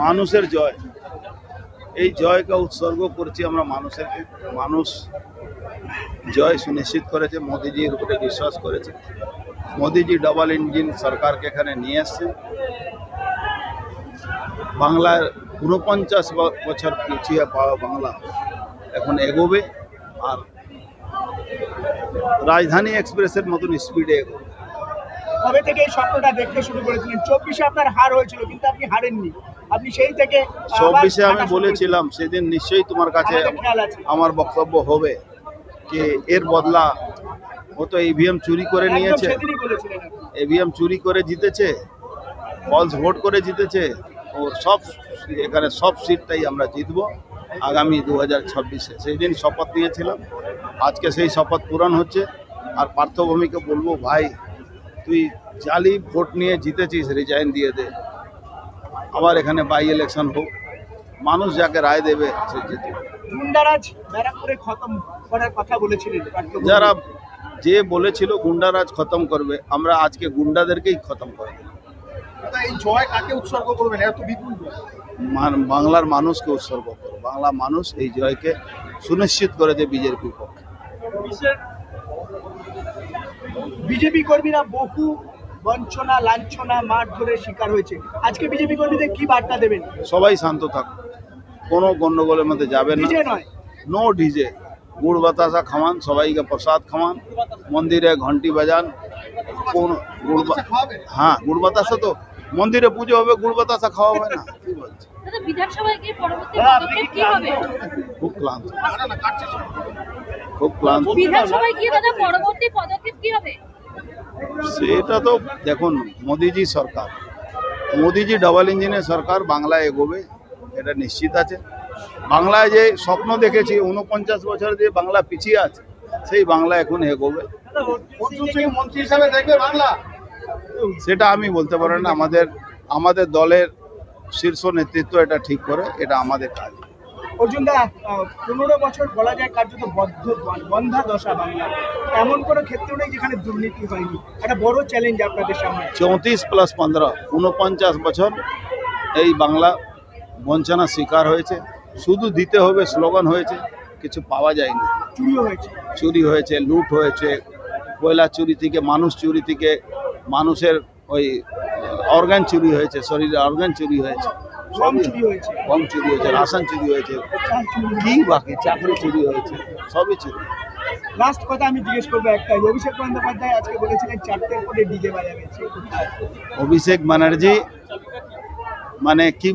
মানুষের জয়, এই জয়কে উৎসর্গ করছি আমরা মানুষের। মানুষ জয় সুনিশ্চিত করেছে, মোদিজির উপরে বিশ্বাস করেছে। মোদিজি ডবল ইঞ্জিন সরকারকে এখানে নিয়ে এসছেন। বাংলার ৪৯ বছর পিছিয়ে পাওয়া বাংলা এখন এগোবে, আর রাজধানী এক্সপ্রেসের মতন স্পিডে এগোবে। কবে থেকে এই স্বপ্নটা দেখতে শুরু করেছিলেন? ২৪-এ আপনার হার হয়েছিল, কিন্তু আপনি হারেননি। আপনি সেই থেকে ২৪-এ আমি বলেছিলাম, সেদিন নিশ্চয়ই তোমার কাছে আমার বক্তব্য হবে যে এর বদলা ও তো ইভিএম চুরি করে নিয়েছে, ইভিএম চুরি করে জিতেছে, ফলস ভোট করে জিতেছে। ওর সব এখানে সব সিটটাই আমরা জিতবো আগামী 2026-এ। সেই দিন শপথ নিয়েছিলাম, আজকে সেই শপথ পূরণ হচ্ছে। আর পার্থভূমিকে বলবো, ভাই তুই জালি ভোট নিয়ে জিতেছিস, রিজাইন দিয়ে দে, আবার এখানে বাই ইলেকশন হোক, মানুষ যাকে রায় দেবে সে জিতবে। গুন্ডারাজ ব্যারাকপুরে খতম করার কথা বলেছিলেন, যারা যে বলেছিল গুন্ডারাজ খতম করবে, আমরা আজকে গুন্ডাদেরকেই খতম করব। এই জয় কাকে উৎসর্গ করবেন? এত বিপুল বাংলার মানুষকে উৎসর্গ করব। বাংলা মানুষ এই জয়কে সুনিশ্চিত করেছে বিজেপির পক্ষে। বিজেপি কর্মীরা বহু বঞ্চনা, লাঞ্ছনা, মারধরের শিকার হয়েছে। আজকে বিজেপি কর্মীদের কি বার্তা দেবেন? সবাই শান্ত থাকুন, কোনো গন্ডগোলের মধ্যে যাবেন না। নো ডিজে, গুড় বাতাসা খাওয়ান, সবাইকে প্রসাদ খাওয়ান, মন্দিরে ঘন্টি বাজান। কোন হ্যাঁ, গুড় বাতাসা তো মন্দিরে পুজো হবে, গুড় বাতাসা খাওয়া হবে না? কি বলছে? খুব ক্লান্ত, খুব ক্লান্ত। সেটা তো দেখুন, মোদিজি সরকার, মোদিজি ডবল ইঞ্জিনের সরকার, বাংলায় এগোবে এটা নিশ্চিত আছে। বাংলায় যে স্বপ্ন দেখেছি ৪৯ বছর দিয়ে বাংলা পিছিয়ে আছে, সেই বাংলা এখন এগোবে। মন্ত্রী হিসাবে দেখবে বাংলা? সেটা আমি বলতে পারি না, আমাদের দলের শীর্ষ নেতৃত্ব এটা ঠিক করে, এটা আমাদের কাজ। অর্জুনদা, ১৫ বছর বলা যায় কার্যত বন্ধা দশা বাংলা, এমন কোনো ক্ষেত্র নেই যেখানে দুর্নীতি হয়নি। একটা বড় চ্যালেঞ্জ আপনাদের সামনে। 34+15 ৪৯ বছর এই বাংলা বঞ্চনার শিকার হয়েছে। শুধু দিতে হবে স্লোগান হয়েছে, কিছু পাওয়া যায়নি। চুরি হয়েছে, লুট হয়েছে, কয়লা চুরি থেকে, মানুষ চুরি থেকে, মানুষের ওই অর্গান চুরি হয়েছে, শরীরের অর্গান চুরি হয়েছে, কম চুরি হয়েছে, রাশন চুরি হয়েছে, কি বাকি চাকরি চুরি হয়েছে, সবই চুরি। লাস্ট কথা আমি জিজ্ঞেস করবো একটাই, অভিষেক বন্দ্যোপাধ্যায় আজকে বলেছিলেন 4টের পরে ডিজে বাজাবে। অভিষেক ব্যানার্জি মানে কি